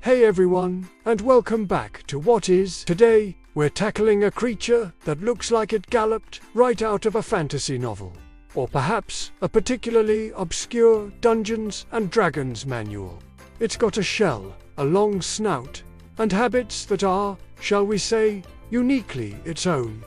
Hey everyone, and welcome back to What Is. Today, we're tackling a creature that looks like it galloped right out of a fantasy novel. Or perhaps a particularly obscure Dungeons and Dragons manual. It's got a shell, a long snout, and habits that are, shall we say, uniquely its own.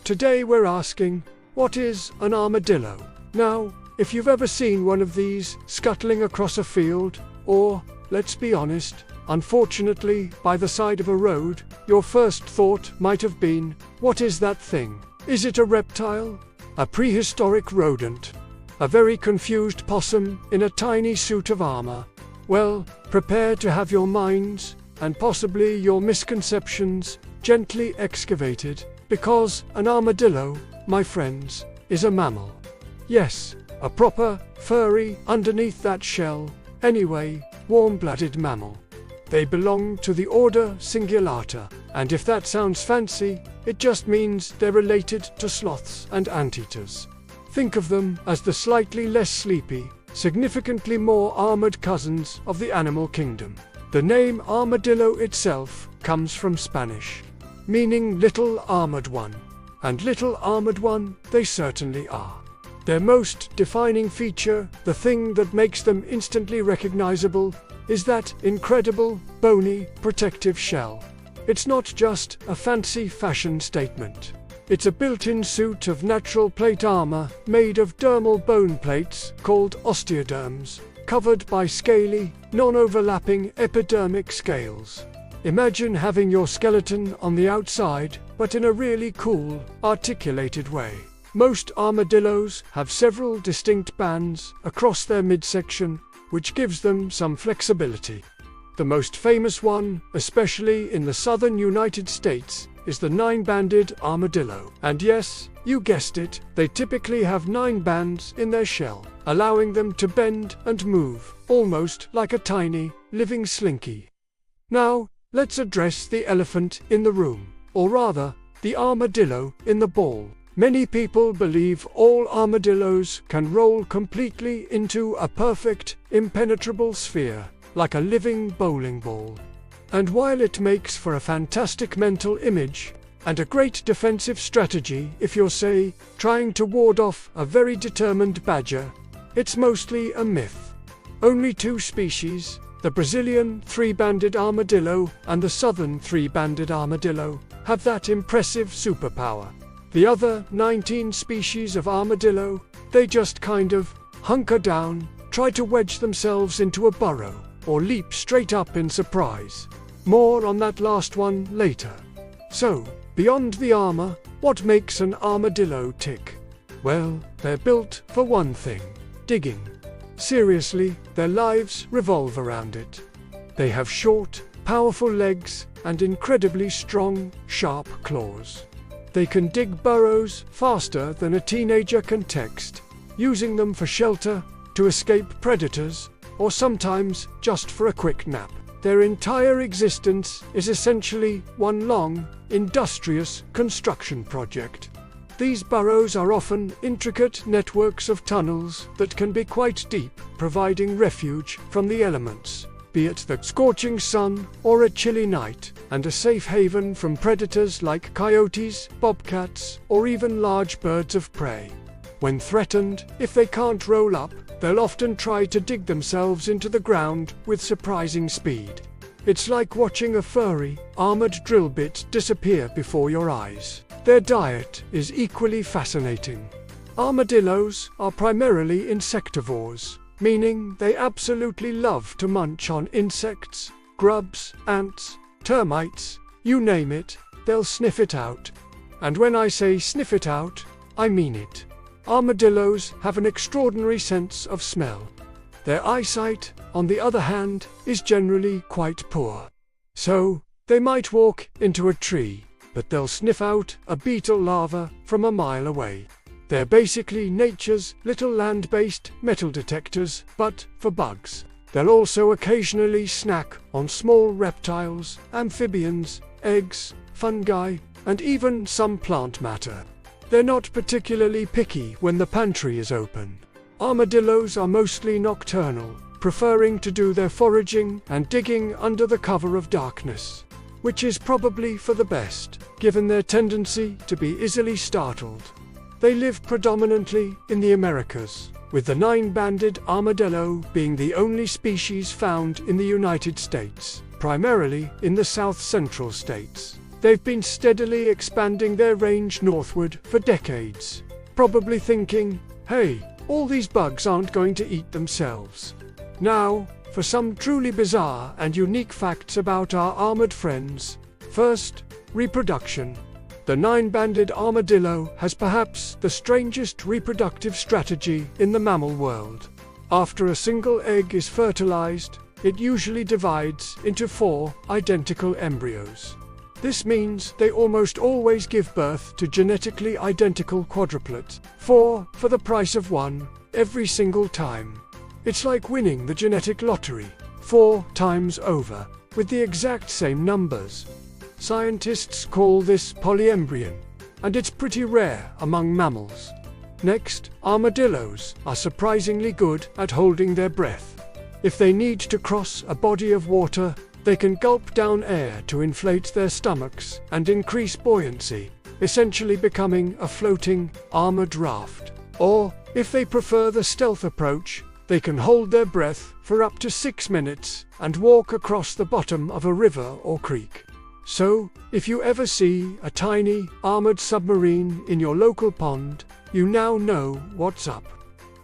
Today we're asking, what is an armadillo? Now, if you've ever seen one of these scuttling across a field, or, let's be honest, unfortunately, by the side of a road, your first thought might have been, what is that thing? Is it a reptile? A prehistoric rodent? A very confused possum in a tiny suit of armor? Well, prepare to have your minds, and possibly your misconceptions, gently excavated, because an armadillo, my friends, is a mammal. Yes, a proper, furry, underneath that shell, anyway, warm-blooded mammal. They belong to the order Cingulata, and if that sounds fancy, it just means they're related to sloths and anteaters. Think of them as the slightly less sleepy, significantly more armored cousins of the animal kingdom. The name armadillo itself comes from Spanish, meaning little armored one. And little armored one, they certainly are. Their most defining feature, the thing that makes them instantly recognizable, is that incredible, bony, protective shell. It's not just a fancy fashion statement. It's a built-in suit of natural plate armor made of dermal bone plates called osteoderms, covered by scaly, non-overlapping epidermic scales. Imagine having your skeleton on the outside, but in a really cool, articulated way. Most armadillos have several distinct bands across their midsection, which gives them some flexibility. The most famous one, especially in the southern United States, is the 9-banded armadillo. And yes, you guessed it, they typically have 9 bands in their shell, allowing them to bend and move, almost like a tiny, living slinky. Now, let's address the elephant in the room, or rather, the armadillo in the ball. Many people believe all armadillos can roll completely into a perfect, impenetrable sphere, like a living bowling ball. And while it makes for a fantastic mental image, and a great defensive strategy if you're, say, trying to ward off a very determined badger, it's mostly a myth. Only 2 species, the Brazilian 3-banded armadillo and the southern 3-banded armadillo, have that impressive superpower. The other 19 species of armadillo, they just kind of hunker down, try to wedge themselves into a burrow, or leap straight up in surprise. More on that last one later. So, beyond the armor, what makes an armadillo tick? Well, they're built for one thing: digging. Seriously, their lives revolve around it. They have short, powerful legs and incredibly strong, sharp claws. They can dig burrows faster than a teenager can text, using them for shelter, to escape predators, or sometimes just for a quick nap. Their entire existence is essentially one long, industrious construction project. These burrows are often intricate networks of tunnels that can be quite deep, providing refuge from the elements, be it the scorching sun or a chilly night, and a safe haven from predators like coyotes, bobcats, or even large birds of prey. When threatened, if they can't roll up, they'll often try to dig themselves into the ground with surprising speed. It's like watching a furry, armored drill bit disappear before your eyes. Their diet is equally fascinating. Armadillos are primarily insectivores, meaning they absolutely love to munch on insects, grubs, ants, termites, you name it, they'll sniff it out. And when I say sniff it out, I mean it. Armadillos have an extraordinary sense of smell. Their eyesight, on the other hand, is generally quite poor. So, they might walk into a tree, but they'll sniff out a beetle larva from a mile away. They're basically nature's little land-based metal detectors, but for bugs. They'll also occasionally snack on small reptiles, amphibians, eggs, fungi, and even some plant matter. They're not particularly picky when the pantry is open. Armadillos are mostly nocturnal, preferring to do their foraging and digging under the cover of darkness, which is probably for the best, given their tendency to be easily startled. They live predominantly in the Americas, with the nine-banded armadillo being the only species found in the United States, primarily in the south-central states. They've been steadily expanding their range northward for decades, probably thinking, hey, all these bugs aren't going to eat themselves. Now, for some truly bizarre and unique facts about our armored friends. First, reproduction. The nine-banded armadillo has perhaps the strangest reproductive strategy in the mammal world. After a single egg is fertilized, it usually divides into 4 identical embryos. This means they almost always give birth to genetically identical quadruplets, 4 for the price of 1, every single time. It's like winning the genetic lottery, 4 times over, with the exact same numbers. Scientists call this polyembryon, and it's pretty rare among mammals. Next, armadillos are surprisingly good at holding their breath. If they need to cross a body of water, they can gulp down air to inflate their stomachs and increase buoyancy, essentially becoming a floating, armored raft. Or, if they prefer the stealth approach, they can hold their breath for up to 6 minutes and walk across the bottom of a river or creek. So, if you ever see a tiny, armored submarine in your local pond, you now know what's up.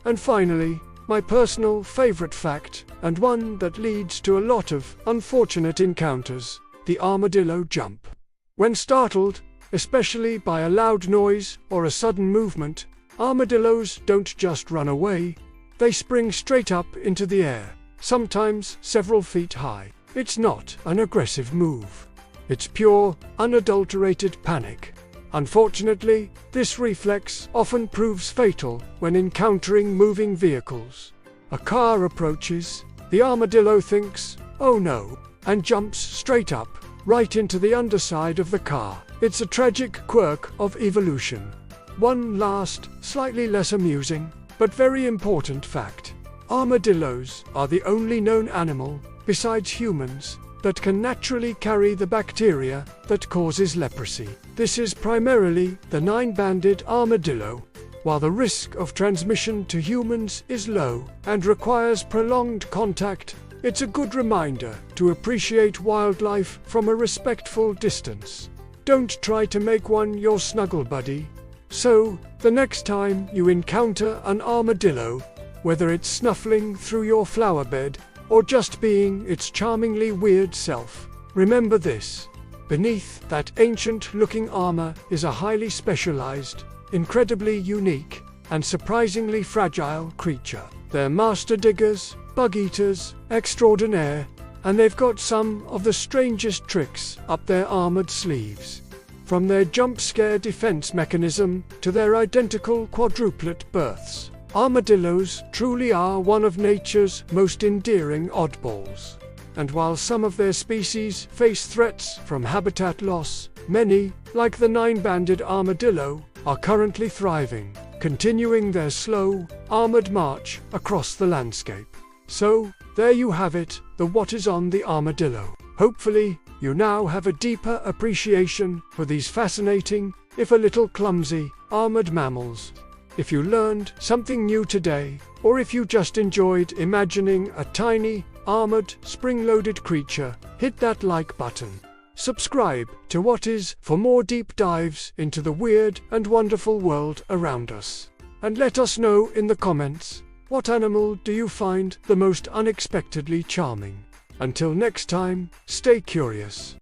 And finally, my personal favorite fact, and one that leads to a lot of unfortunate encounters, the armadillo jump. When startled, especially by a loud noise or a sudden movement, armadillos don't just run away, they spring straight up into the air, sometimes several feet high. It's not an aggressive move. It's pure, unadulterated panic. Unfortunately, this reflex often proves fatal when encountering moving vehicles. A car approaches, the armadillo thinks, oh no, and jumps straight up, right into the underside of the car. It's a tragic quirk of evolution. One last, slightly less amusing, but very important fact. Armadillos are the only known animal, besides humans, that can naturally carry the bacteria that causes leprosy. This is primarily the nine-banded armadillo. While the risk of transmission to humans is low and requires prolonged contact, it's a good reminder to appreciate wildlife from a respectful distance. Don't try to make one your snuggle buddy. So, the next time you encounter an armadillo, whether it's snuffling through your flower bed or just being its charmingly weird self, remember this. Beneath that ancient-looking armor is a highly specialized, incredibly unique, and surprisingly fragile creature. They're master diggers, bug-eaters, extraordinaire, and they've got some of the strangest tricks up their armored sleeves. From their jump-scare defense mechanism to their identical quadruplet births, armadillos truly are one of nature's most endearing oddballs. And while some of their species face threats from habitat loss, many, like the nine-banded armadillo, are currently thriving, continuing their slow, armored march across the landscape. So, there you have it, the what is on the armadillo. Hopefully, you now have a deeper appreciation for these fascinating, if a little clumsy, armored mammals. If you learned something new today, or if you just enjoyed imagining a tiny, armored, spring-loaded creature, hit that like button. Subscribe to What Is for more deep dives into the weird and wonderful world around us. And let us know in the comments, what animal do you find the most unexpectedly charming? Until next time, stay curious.